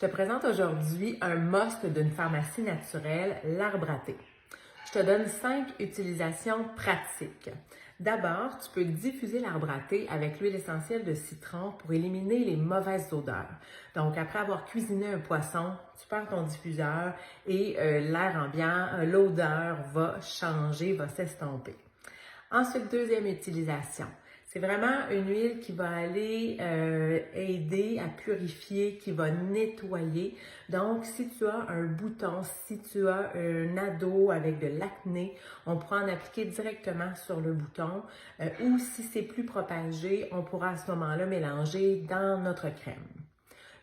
Je te présente aujourd'hui un must d'une pharmacie naturelle, l'arbre à thé. Je te donne 5 utilisations pratiques. D'abord, tu peux diffuser l'arbre à thé avec l'huile essentielle de citron pour éliminer les mauvaises odeurs. Donc, après avoir cuisiné un poisson, tu perds ton diffuseur et l'air ambiant, l'odeur va changer, va s'estomper. Ensuite, deuxième utilisation. C'est vraiment une huile qui va aller aider à purifier, qui va nettoyer. Donc, si tu as un bouton, si tu as un ado avec de l'acné, on pourra en appliquer directement sur le bouton. Ou si c'est plus propagé, on pourra à ce moment-là mélanger dans notre crème.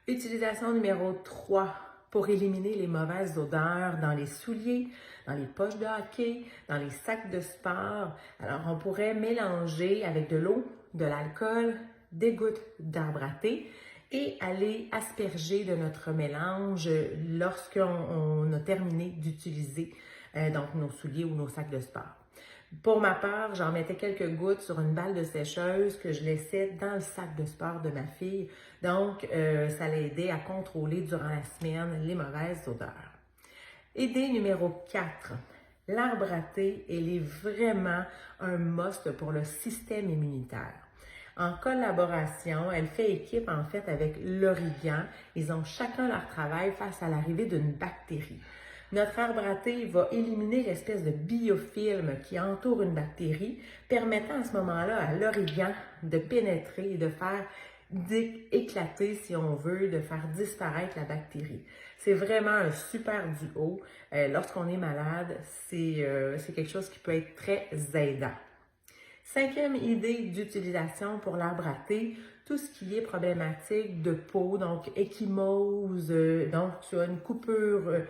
Utilisation numéro 3 pour éliminer les mauvaises odeurs dans les souliers, dans les poches de hockey, dans les sacs de sport. Alors, on pourrait mélanger avec de l'eau, de l'alcool, des gouttes d'arbre à thé et aller asperger de notre mélange lorsqu'on a terminé d'utiliser donc nos souliers ou nos sacs de sport. Pour ma part, j'en mettais quelques gouttes sur une balle de sécheuse que je laissais dans le sac de sport de ma fille. Donc, ça l'aidait à contrôler durant la semaine les mauvaises odeurs. Idée numéro 4. L'arbre à thé, elle est vraiment un must pour le système immunitaire. En collaboration, elle fait équipe en fait avec l'origan. Ils ont chacun leur travail face à l'arrivée d'une bactérie. Notre arbre à thé va éliminer l'espèce de biofilm qui entoure une bactérie, permettant à ce moment-là à l'origan de pénétrer et de faire éclater, si on veut, de faire disparaître la bactérie. C'est vraiment un super duo. Lorsqu'on est malade, c'est quelque chose qui peut être très aidant. Cinquième idée d'utilisation pour l'arbre à thé, tout ce qui est problématique de peau, donc ecchymose, donc tu as une coupure,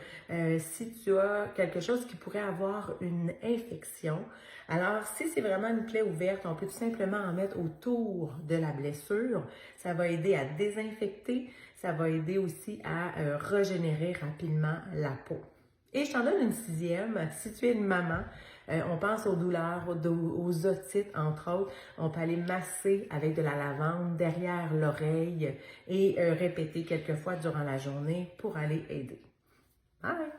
si tu as quelque chose qui pourrait avoir une infection. Alors, si c'est vraiment une plaie ouverte, on peut tout simplement en mettre autour de la blessure. Ça va aider à désinfecter, ça va aider aussi à régénérer rapidement la peau. Et je t'en donne une sixième. Si tu es une maman, on pense aux douleurs, aux otites, entre autres. On peut aller masser avec de la lavande derrière l'oreille et répéter quelques fois durant la journée pour aller aider. Bye!